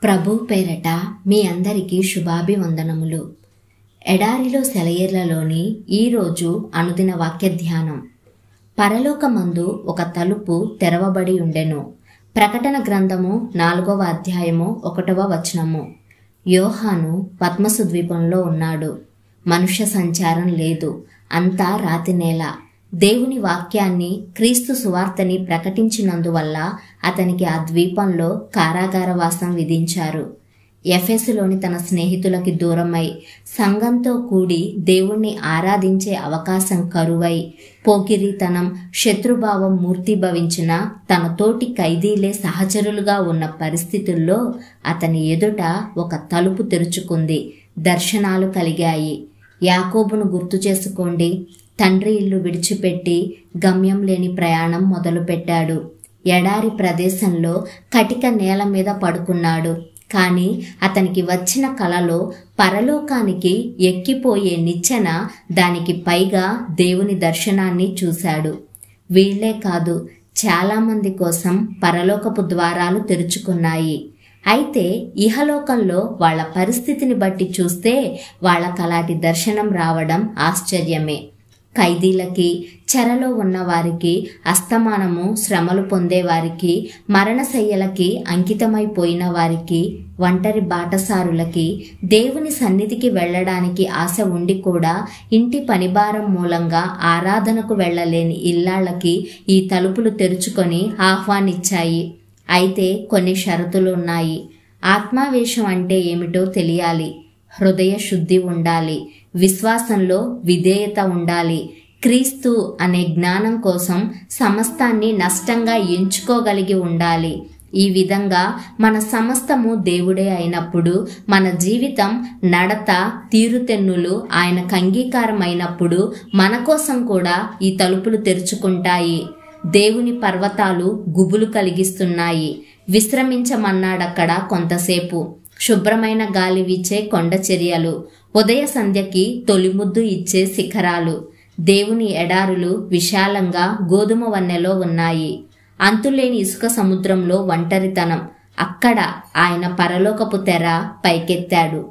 ప్రభు పేరట మీ అందరికీ శుభాభివందనములు. ఎడారిలో సెలయేర్లలోని ఈరోజు అనుదిన వాక్య ధ్యానం. పరలోకమందు ఒక తలుపు తెరవబడి ఉండెను. ప్రకటన గ్రంథము 4వ అధ్యాయము 1వ వచనము. యోహాను పద్మసు ద్వీపంలో ఉన్నాడు. మనుష్య సంచారం లేదు, అంతా రాతి నేల. దేవుని వాక్యాన్ని, క్రీస్తు సువార్తని ప్రకటించినందువల్ల అతనికి ఆ ద్వీపంలో కారాగారవాసం విధించారు. ఎఫెసులోని తన స్నేహితులకి దూరమై సంఘంతో కూడి దేవుణ్ణి ఆరాధించే అవకాశం కరువై పోకిరీతనం, శత్రుభావం మూర్తిభవించిన తన తోటి ఖైదీలే సహచరులుగా ఉన్న పరిస్థితుల్లో అతని ఎదుట ఒక తలుపు తెరుచుకుంది. దర్శనాలు కలిగాయి. యాకోబును గుర్తు చేసుకోండి. తండ్రి ఇల్లు విడిచిపెట్టి గమ్యం లేని ప్రయాణం మొదలుపెట్టాడు. ఎడారి ప్రదేశంలో కటిక నేల మీద పడుకున్నాడు. కానీ అతనికి వచ్చిన కలలో పరలోకానికి ఎక్కిపోయే నిచ్చెన, దానికి పైగా దేవుని దర్శనాన్ని చూశాడు. వీళ్లే కాదు, చాలామంది కోసం పరలోకపు ద్వారాలు తెరుచుకున్నాయి. అయితే ఇహలోకంలో వాళ్ల పరిస్థితిని బట్టి చూస్తే వాళ్లకలాంటి దర్శనం రావడం ఆశ్చర్యమే. ఖైదీలకి, చెరలో ఉన్నవారికి, అస్తమానము శ్రమలు పొందేవారికి, మరణశయ్యలకి అంకితమైపోయిన వారికి, ఒంటరి బాటసారులకి, దేవుని సన్నిధికి వెళ్లడానికి ఆశ ఉండి కూడా ఇంటి పనిభారం మూలంగా ఆరాధనకు వెళ్లలేని ఇల్లాళ్లకి ఈ తలుపులు తెరుచుకొని ఆహ్వానించాయి. అయితే కొన్ని షరతులు ఉన్నాయి. ఆత్మావేశం అంటే ఏమిటో తెలియాలి. హృదయ శుద్ధి ఉండాలి. విశ్వాసంలో విధేయత ఉండాలి. క్రీస్తు అనే జ్ఞానం కోసం సమస్తాన్ని నష్టంగా ఎంచుకోగలిగి ఉండాలి. ఈ విధంగా మన సమస్తము దేవుడే అయినప్పుడు, మన జీవితం, నడత, తీరుతెన్నులు ఆయనకు అంగీకారమైనప్పుడు మన కోసం కూడా ఈ తలుపులు తెరుచుకుంటాయి. దేవుని పర్వతాలు గుబులు కలిగిస్తున్నాయి. విశ్రమించమన్నాడక్కడ కొంతసేపు. శుభ్రమైన గాలి వీచే కొండ చర్యలు, ఉదయ సంధ్యకి తొలిముద్దు ఇచ్చే శిఖరాలు. దేవుని ఎడారులు విశాలంగా గోధుమ వన్నెలో ఉన్నాయి. అంతులేని ఇసుక సముద్రంలో ఒంటరితనం. అక్కడ ఆయన పరలోకపు తెర పైకెత్తాడు.